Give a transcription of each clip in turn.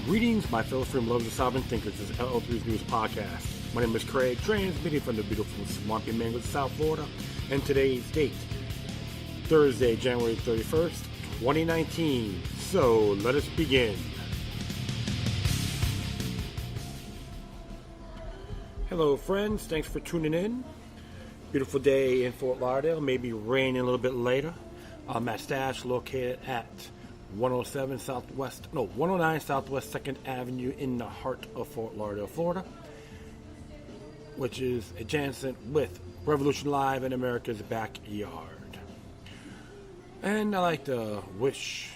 Greetings, my fellow freedom lovers and sovereign thinkers. This is LL3's News Podcast. My name is Craig, transmitting from the beautiful Swampy Mango, South Florida, and today's date, Thursday, January 31st, 2019. So, let us begin. Hello, friends. Thanks for tuning in. Beautiful day in Fort Lauderdale. Maybe raining a little bit later. I'm at Stash, located at 109 Southwest 2nd Avenue in the heart of Fort Lauderdale, Florida, which is adjacent with Revolution Live in America's backyard. And I'd like to wish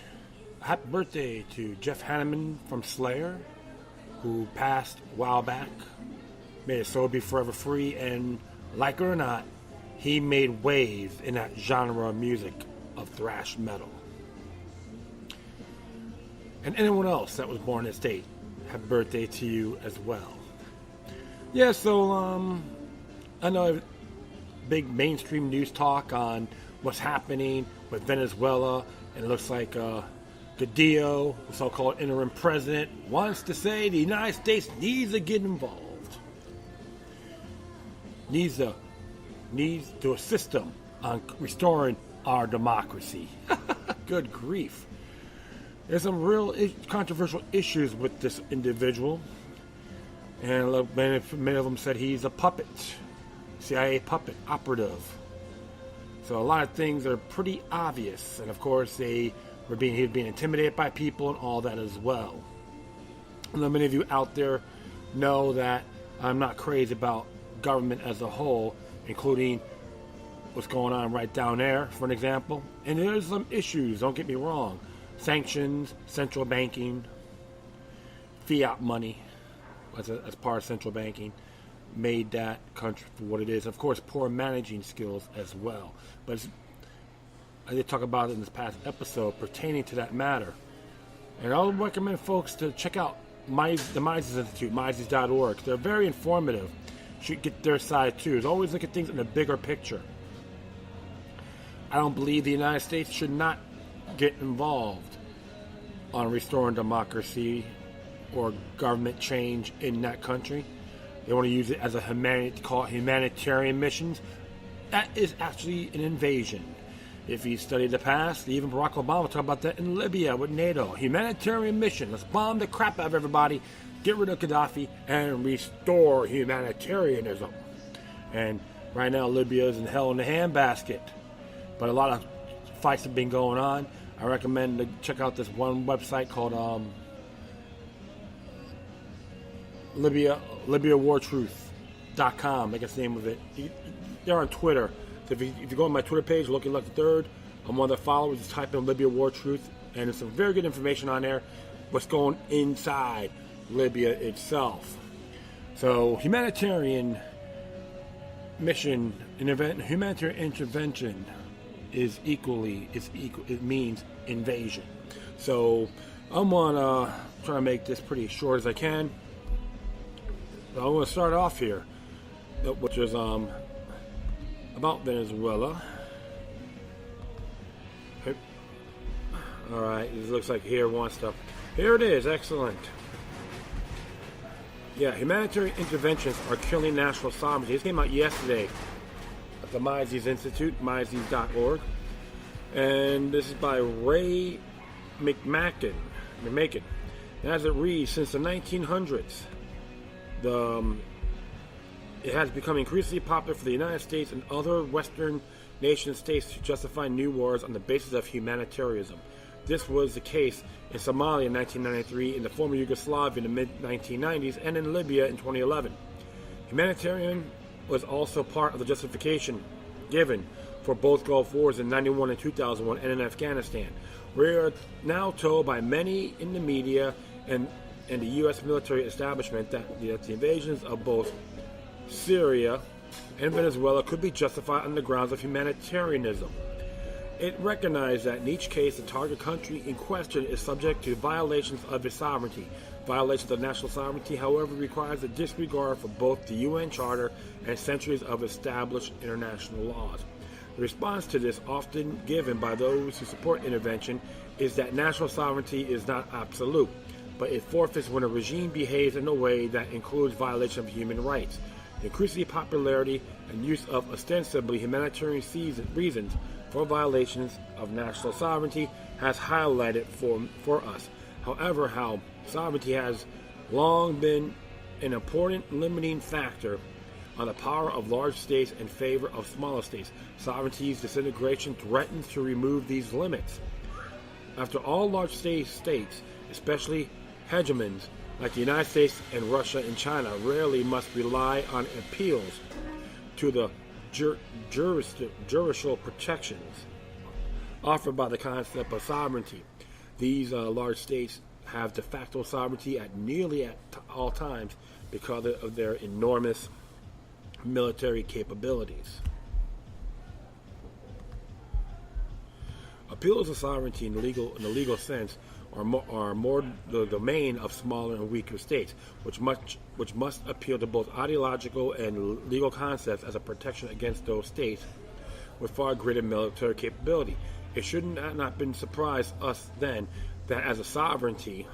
a happy birthday to Jeff Hanneman from Slayer, who passed a while back. May his soul be forever free, and like it or not, he made waves in that genre of music of thrash metal. And anyone else that was born in this state, happy birthday to you as well. Yeah, so I know big mainstream news talk on what's happening with Venezuela, and it looks like Gadillo, the so-called interim president, wants to say the United States needs to get involved. Needs to assist them on restoring our democracy. Good grief. There's some real controversial issues with this individual, and many of them said he's a puppet, CIA puppet operative. So a lot of things are pretty obvious, and of course he was being intimidated by people and all that as well. I know many of you out there know that I'm not crazy about government as a whole, including what's going on right down there, for an example. And there's some issues, don't get me wrong. Sanctions, central banking, fiat money as part of central banking made that country for what it is. Of course, poor managing skills as well. But I did talk about it in this past episode pertaining to that matter. And I'll recommend folks to check out the Mises Institute, Mises.org. They're very informative. You should get their side too. It's always look at things in a bigger picture. I don't believe the United States should not get involved on restoring democracy or government change in that country. They want to use it as a humanitarian missions. That is actually an invasion. If you study the past, even Barack Obama talked about that in Libya with NATO. Humanitarian mission. Let's bomb the crap out of everybody, get rid of Gaddafi, and restore humanitarianism. And right now, Libya is in hell in the handbasket. But a lot of fights have been going on. I recommend to check out this one website called LibyaWarTruth.com. I guess the name of it. They're on Twitter. So if you go on my Twitter page, Lucky Lucky Third, I'm one of the followers. Just type in Libya War Truth, and there's some very good information on there. What's going inside Libya itself. So humanitarian mission, humanitarian intervention it means invasion. So I'm gonna try to make this pretty short as I can. So I'm gonna start off here, which is about Venezuela. All right, it looks like here wants stuff. Here it is. Excellent. Yeah, humanitarian interventions are killing national sovereignty. This came out yesterday. The Mises Institute, Mises.org. And this is by Ray McMakin. And as it reads, since the 1900s, it has become increasingly popular for the United States and other Western nation states to justify new wars on the basis of humanitarianism. This was the case in Somalia in 1993, in the former Yugoslavia in the mid-1990s, and in Libya in 2011. Humanitarian was also part of the justification given for both Gulf Wars in 91 and 2001 and in Afghanistan. We are now told by many in the media and the U.S. military establishment that the invasions of both Syria and Venezuela could be justified on the grounds of humanitarianism. It recognized that in each case, the target country in question is subject to violations of its sovereignty. Violations of national sovereignty, however, requires a disregard for both the UN Charter and centuries of established international laws. The response to this, often given by those who support intervention, is that national sovereignty is not absolute, but it forfeits when a regime behaves in a way that includes violation of human rights. The increasing popularity and use of ostensibly humanitarian reasons for violations of national sovereignty has highlighted for us, however, how sovereignty has long been an important limiting factor on the power of large states in favor of smaller states. Sovereignty's disintegration threatens to remove these limits. After all, large states, especially hegemons like the United States and Russia and China, rarely must rely on appeals to the judicial protections offered by the concept of sovereignty. These large states have de facto sovereignty at nearly all times because of their enormous military capabilities. Appeals to sovereignty in the legal sense are more the domain of smaller and weaker states, which must appeal to both ideological and legal concepts as a protection against those states with far greater military capability. It should not been surprise us then that as a sovereignty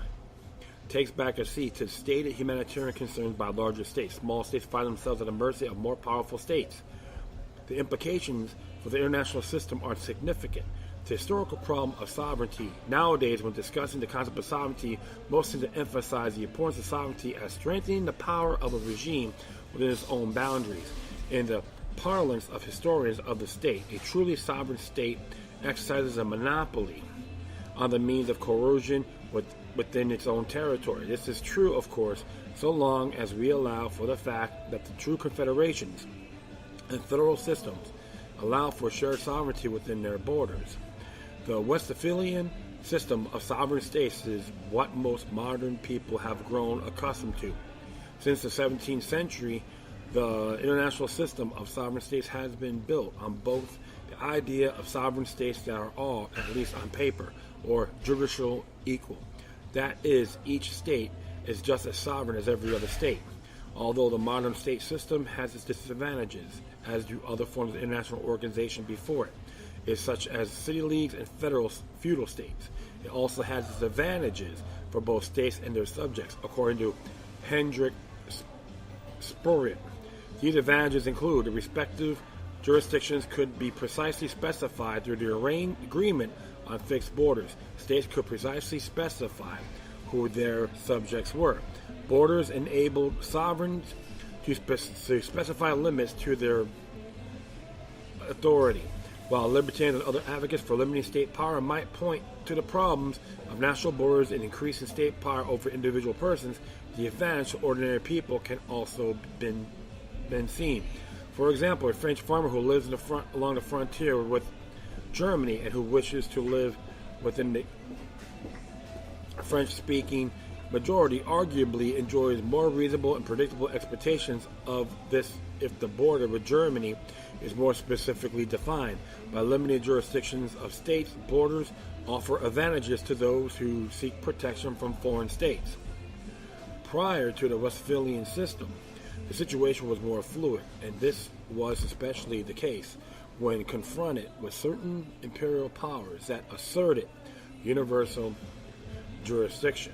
takes back a seat to stated humanitarian concerns by larger states, small states find themselves at the mercy of more powerful states. The implications for the international system are significant. The historical problem of sovereignty nowadays, when discussing the concept of sovereignty, most tend to emphasize the importance of sovereignty as strengthening the power of a regime within its own boundaries. In the parlance of historians of the state, a truly sovereign state exercises a monopoly on the means of coercion within its own territory. This is true, of course, so long as we allow for the fact that the true confederations and federal systems allow for shared sovereignty within their borders. The Westphalian system of sovereign states is what most modern people have grown accustomed to. Since the 17th century, the international system of sovereign states has been built on both the idea of sovereign states that are all, at least on paper, or judicial equal. That is, each state is just as sovereign as every other state. Although the modern state system has its disadvantages, as do other forms of international organization before it, is such as city leagues and feudal states. It also has its advantages for both states and their subjects, according to Hendrik Sporian. These advantages include the respective jurisdictions could be precisely specified through the agreement on fixed borders. States could precisely specify who their subjects were. Borders enabled sovereigns to specify limits to their authority, while libertarians and other advocates for limiting state power might point to the problems of national borders and increasing state power over individual persons. The advantage to ordinary people can also been seen. For example, a French farmer who lives along the frontier with Germany and who wishes to live within the French-speaking majority arguably enjoys more reasonable and predictable expectations of this if the border with Germany is more specifically defined. By limiting jurisdictions of states, borders offer advantages to those who seek protection from foreign states. Prior to the Westphalian system, the situation was more fluid, and this was especially the case when confronted with certain imperial powers that asserted universal jurisdiction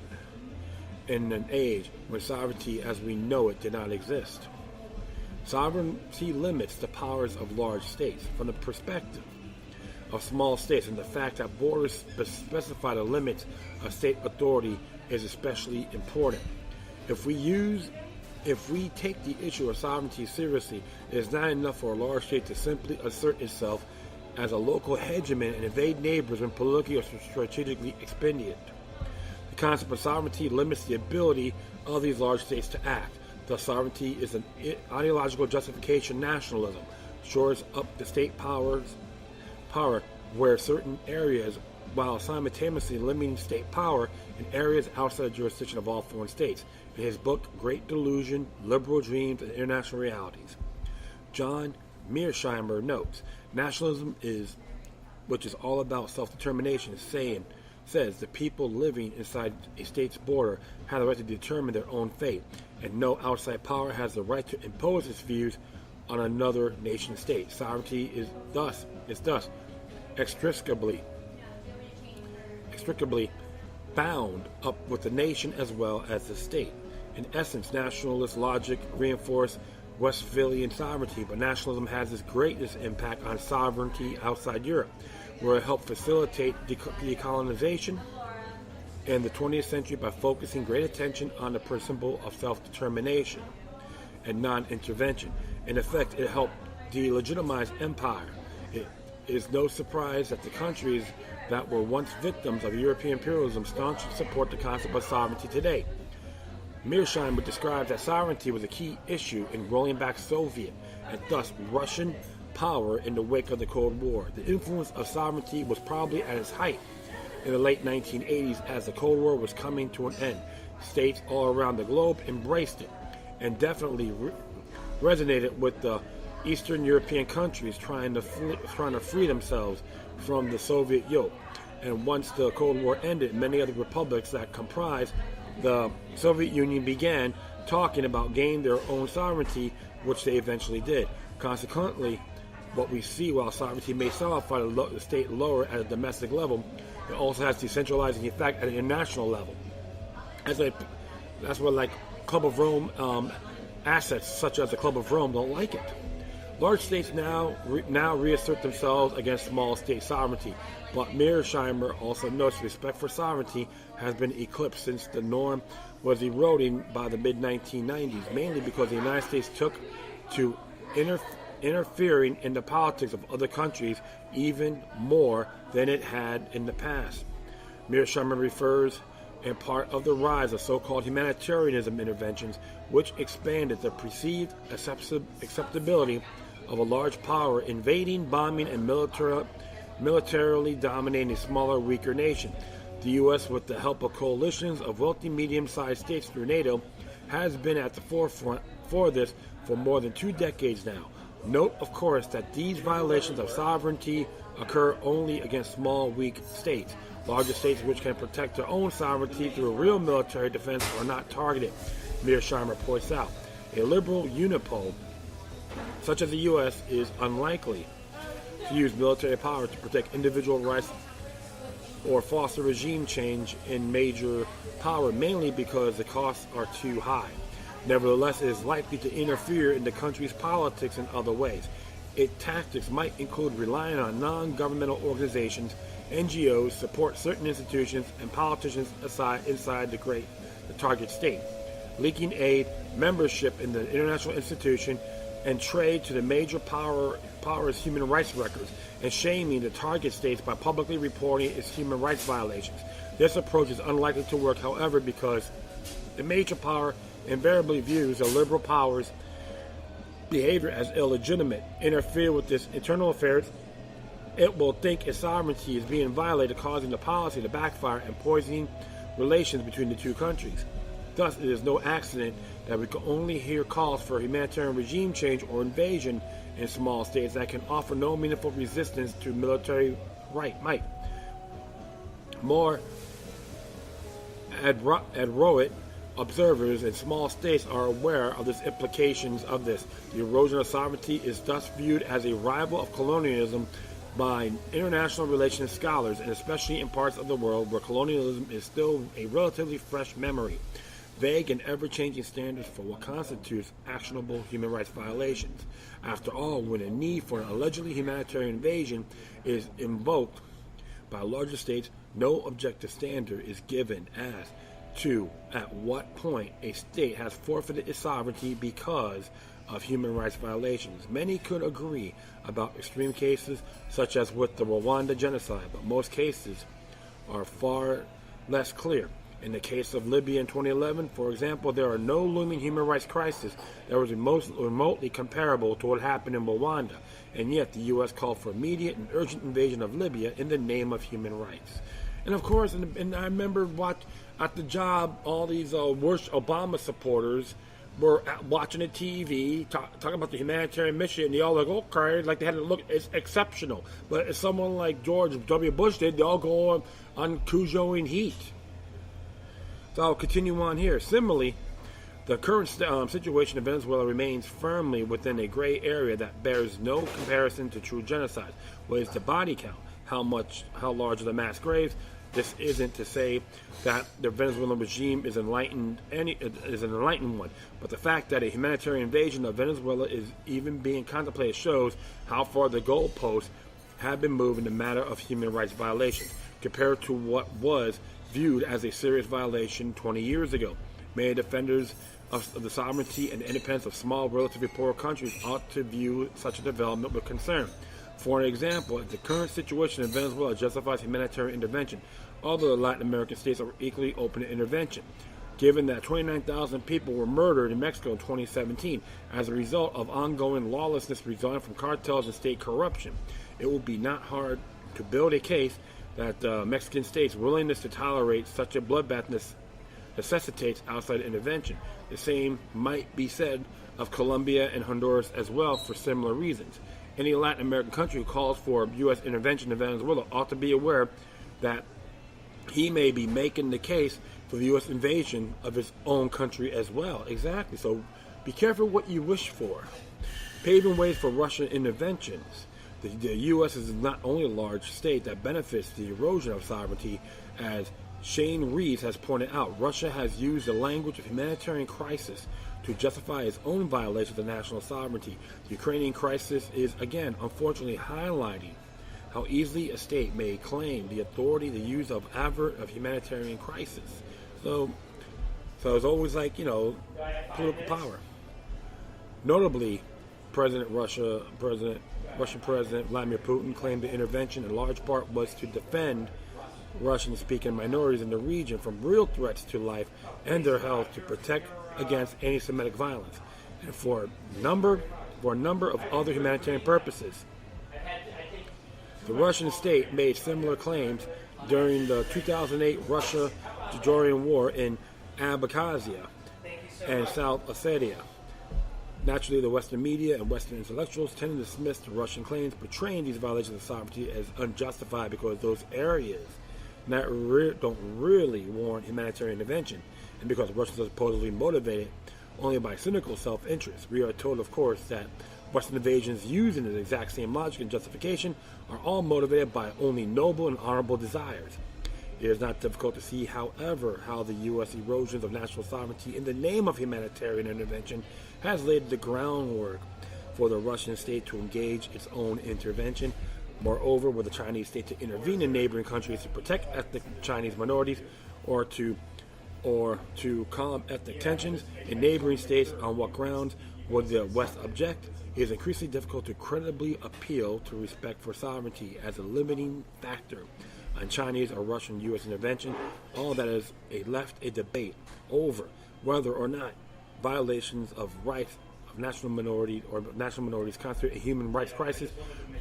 in an age when sovereignty as we know it did not exist. Sovereignty limits the powers of large states from the perspective of small states, and the fact that borders specify the limits of state authority is especially important. If we take the issue of sovereignty seriously, it is not enough for a large state to simply assert itself as a local hegemon and invade neighbors when politically or strategically expedient. The concept of sovereignty limits the ability of these large states to act. Thus, sovereignty is an ideological justification nationalism, shores up the state power where certain areas, while simultaneously limiting state power in areas outside the jurisdiction of all foreign states. In his book, Great Delusion, Liberal Dreams and International Realities, John Mearsheimer notes, nationalism which is all about self-determination, says the people living inside a state's border have the right to determine their own fate, and no outside power has the right to impose its views on another nation state. Sovereignty is thus inextricably bound up with the nation as well as the state. In essence, nationalist logic reinforced Westphalian sovereignty, but nationalism has its greatest impact on sovereignty outside Europe, where it helped facilitate decolonization in the 20th century by focusing great attention on the principle of self-determination and non-intervention. In effect, it helped delegitimize empire. It is no surprise that the countries that were once victims of European imperialism staunchly support the concept of sovereignty today. Mearsheimer describes that sovereignty was a key issue in rolling back Soviet and thus Russian power in the wake of the Cold War. The influence of sovereignty was probably at its height in the late 1980s as the Cold War was coming to an end. States all around the globe embraced it and definitely resonated with the Eastern European countries trying to free themselves from the Soviet yoke. And once the Cold War ended, many of the republics that comprised the Soviet Union began talking about gaining their own sovereignty, which they eventually did. Consequently, what we see, while sovereignty may solidify the state lower at a domestic level, it also has decentralizing effect at an international level. That's what, like, Club of Rome assets such as the Club of Rome don't like it. Large states now reassert themselves against small state sovereignty, but Mearsheimer also notes respect for sovereignty has been eclipsed since the norm was eroding by the mid-1990s, mainly because the United States took to interfering in the politics of other countries even more than it had in the past. Mearsheimer refers in part of the rise of so-called humanitarianism interventions, which expanded the perceived acceptability of a large power invading, bombing, and militarily dominating a smaller, weaker nation. The U.S., with the help of coalitions of wealthy, medium-sized states through NATO, has been at the forefront for this for more than 2 decades now. Note, of course, that these violations of sovereignty occur only against small, weak states. Larger states which can protect their own sovereignty through real military defense are not targeted, Mearsheimer points out. A liberal unipole, such as the U.S., is unlikely to use military power to protect individual rights or foster regime change in major power, mainly because the costs are too high. Nevertheless, it is likely to interfere in the country's politics in other ways. Its tactics might include relying on non-governmental organizations, NGOs, support certain institutions, and politicians inside the target state, leaking aid, membership in the international institution, and trade to the major powers' human rights records, and shaming the target states by publicly reporting its human rights violations. This approach is unlikely to work, however, because the major power invariably views the liberal powers' behavior as illegitimate. Interfere with its internal affairs, it will think its sovereignty is being violated, causing the policy to backfire and poisoning relations between the two countries. Thus, it is no accident that we can only hear calls for humanitarian regime change or invasion in small states that can offer no meaningful resistance to military might. More adroit observers in small states are aware of the implications of this. The erosion of sovereignty is thus viewed as a rival of colonialism by international relations scholars, and especially in parts of the world where colonialism is still a relatively fresh memory. Vague and ever-changing standards for what constitutes actionable human rights violations. After all, when a need for an allegedly humanitarian invasion is invoked by larger states, no objective standard is given as to at what point a state has forfeited its sovereignty because of human rights violations. Many could agree about extreme cases, such as with the Rwanda genocide, but most cases are far less clear. In the case of Libya in 2011, for example, there are no looming human rights crisis that was remotely comparable to what happened in Rwanda, and yet the U.S. called for immediate and urgent invasion of Libya in the name of human rights. And of course, and I remember at the job, all these worst Obama supporters were watching the TV, talking about the humanitarian mission, and they all like, okay, like they had to look, it's exceptional. But if someone like George W. Bush did, they all go on Cujo and Heat. So I'll continue on here. Similarly, the current situation in Venezuela remains firmly within a gray area that bears no comparison to true genocide. What is the body count? How large are the mass graves? This isn't to say that the Venezuelan regime is an enlightened one, but the fact that a humanitarian invasion of Venezuela is even being contemplated shows how far the goalposts have been moved in the matter of human rights violations, compared to what was viewed as a serious violation 20 years ago. Many defenders of the sovereignty and independence of small, relatively poor countries ought to view such a development with concern. For an example, if the current situation in Venezuela justifies humanitarian intervention, other Latin American states are equally open to intervention. Given that 29,000 people were murdered in Mexico in 2017 as a result of ongoing lawlessness resulting from cartels and state corruption, it will be not hard to build a case that the Mexican state's willingness to tolerate such a bloodbath necessitates outside intervention. The same might be said of Colombia and Honduras as well for similar reasons. Any Latin American country who calls for U.S. intervention in Venezuela ought to be aware that he may be making the case for the U.S. invasion of his own country as well. Exactly. So be careful what you wish for. Paving ways for Russian interventions. The U.S. is not only a large state that benefits the erosion of sovereignty, as Shane Reeves has pointed out. Russia has used the language of humanitarian crisis to justify its own violations of national sovereignty. The Ukrainian crisis is, again, unfortunately highlighting how easily a state may claim the authority to use of avert of humanitarian crisis. So it's always like, political power. Notably, Russian President Vladimir Putin claimed the intervention in large part was to defend Russian-speaking minorities in the region from real threats to life and their health, to protect against anti-Semitic violence, and for a number of other humanitarian purposes. The Russian state made similar claims during the 2008 Russia-Georgian War in Abkhazia and South Ossetia. Naturally, the Western media and Western intellectuals tend to dismiss the Russian claims, portraying these violations of sovereignty as unjustified because those areas don't really warrant humanitarian intervention, and because Russians are supposedly motivated only by cynical self-interest. We are told, of course, that Western invasions using the exact same logic and justification are all motivated by only noble and honorable desires. It is not difficult to see, however, how the U.S. erosions of national sovereignty in the name of humanitarian intervention has laid the groundwork for the Russian state to engage its own intervention. Moreover, were the Chinese state to intervene in neighboring countries to protect ethnic Chinese minorities or to calm ethnic tensions in neighboring states, on what grounds would the West object? It is increasingly difficult to credibly appeal to respect for sovereignty as a limiting factor on Chinese or Russian U.S. intervention. All that is left a debate over whether or not violations of rights of national minorities constitute a human rights crisis.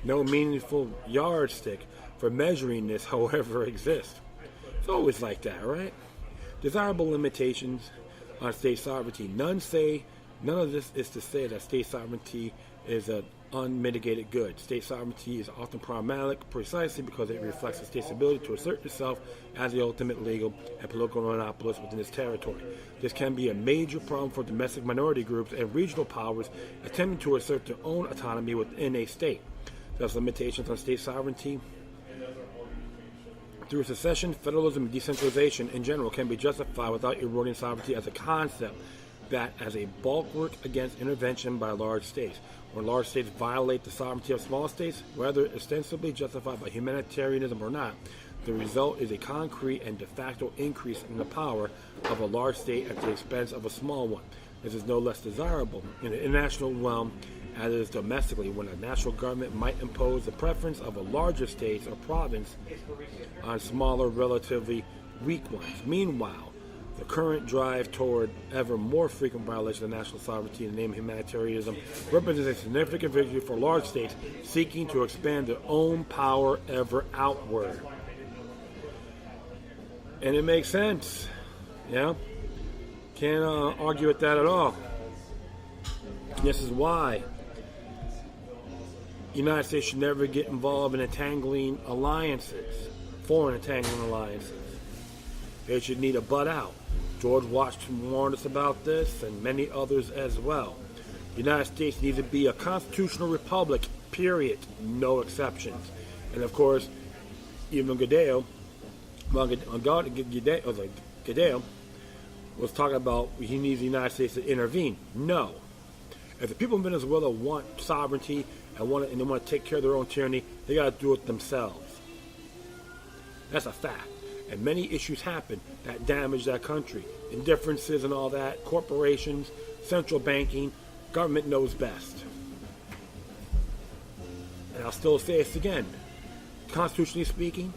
No meaningful yardstick for measuring this, however, exists. It's always like that, right? Desirable limitations on state sovereignty. None of this is to say that state sovereignty is an unmitigated good. State sovereignty is often problematic precisely because it reflects the state's ability to assert itself as the ultimate legal and political monopolist within its territory. This can be a major problem for domestic minority groups and regional powers attempting to assert their own autonomy within a state. Thus, limitations on state sovereignty through secession, federalism, and decentralization in general can be justified without eroding sovereignty as a concept that as a bulwark against intervention by large states. When large states violate the sovereignty of small states, whether ostensibly justified by humanitarianism or not, the result is a concrete and de facto increase in the power of a large state at the expense of a small one. This is no less desirable in the international realm as it is domestically, when a national government might impose the preference of a larger state or province on smaller, relatively weak ones. Meanwhile, the current drive toward ever more frequent violation of national sovereignty in the name of humanitarianism represents a significant victory for large states seeking to expand their own power ever outward. And it makes sense. Yeah? Can't argue with that at all. This is why the United States should never get involved in entangling alliances, foreign entangling alliances. They should need a butt out. George Washington warned us about this, and many others as well. The United States needs to be a constitutional republic, period, no exceptions. And of course, even Goodale Goddamn was talking about he needs the United States to intervene. No. If the people in Venezuela want sovereignty and they want to take care of their own tyranny, they got to do it themselves. That's a fact. And many issues happen that damage that country. Indifferences and all that, corporations, central banking, government knows best. And I'll still say this again. Constitutionally speaking,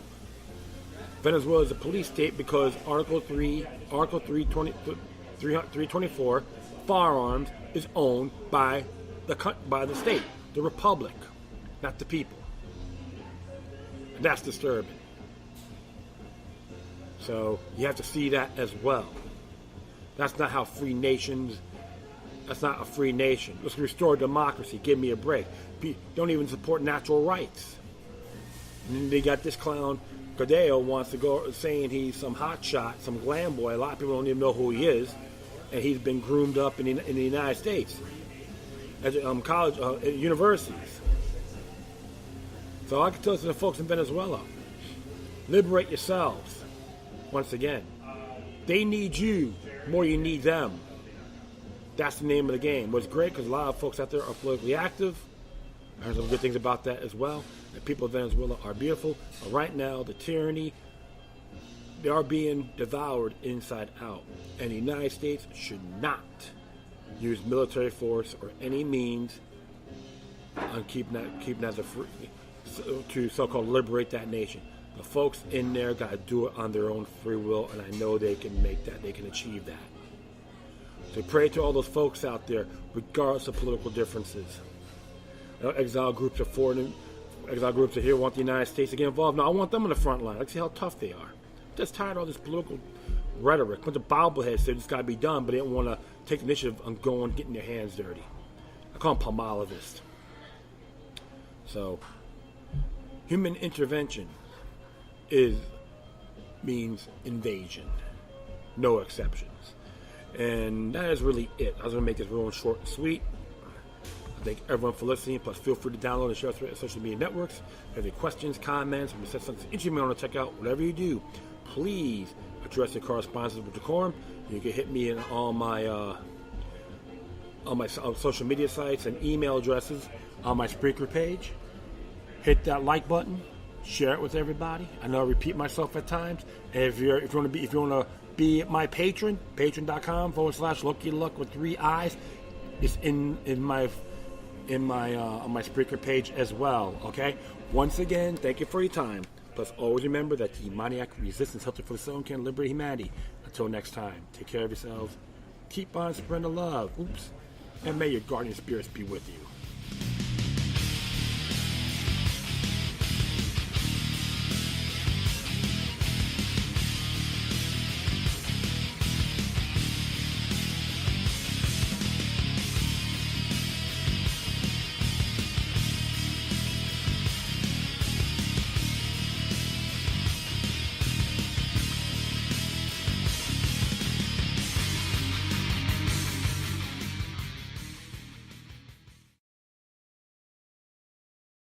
Venezuela is a police state because Article 324, firearms, is owned by the state, the republic, not the people. And that's disturbing. So you have to see that as well. That's not how that's not a free nation. Let's restore democracy. Give me a break. Don't even support natural rights. And then they got this clown, Cordeo, wants to go saying he's some hotshot, some glam boy. A lot of people don't even know who he is. And he's been groomed up in the United States at college, at universities. So I can tell to the folks in Venezuela, liberate yourselves. Once again, they need you more than you need them. That's the name of the game. What's great, because a lot of folks out there are politically active. I heard some good things about that as well. The people of Venezuela are beautiful. But right now, the tyranny, they are being devoured inside out. And the United States should not use military force or any means on keeping as a free, to so-called liberate that nation. The folks in there got to do it on their own free will, and I know they can make that. They can achieve that. So pray to all those folks out there, regardless of political differences. Exile groups are here, want the United States to get involved. No, I want them on the front line. Let's see how tough they are. I'm just tired of all this political rhetoric. But the bobbleheads said it's got to be done, but they don't want to take the initiative on getting their hands dirty. I call them palmolivists. So, human intervention means invasion. No exceptions. And that is really it. I was going to make this real short and sweet. I thank everyone for listening. Plus, feel free to download and share us on social media networks. If you have any questions, comments, or you said something interesting you want to check out, whatever you do, please address your correspondence with decorum. You can hit me in on my social media sites and email addresses on my Spreaker page. Hit that like button. Share it with everybody. I know I repeat myself at times. And if you want to be my patron, patreon.com/Lucky Luck with 3 I's. It's on my Spreaker page as well. Okay. Once again, thank you for your time. Plus, always remember that the demoniac resistance helped for the soul can liberate humanity. Until next time, take care of yourselves. Keep on spreading the love. And may your guardian spirits be with you.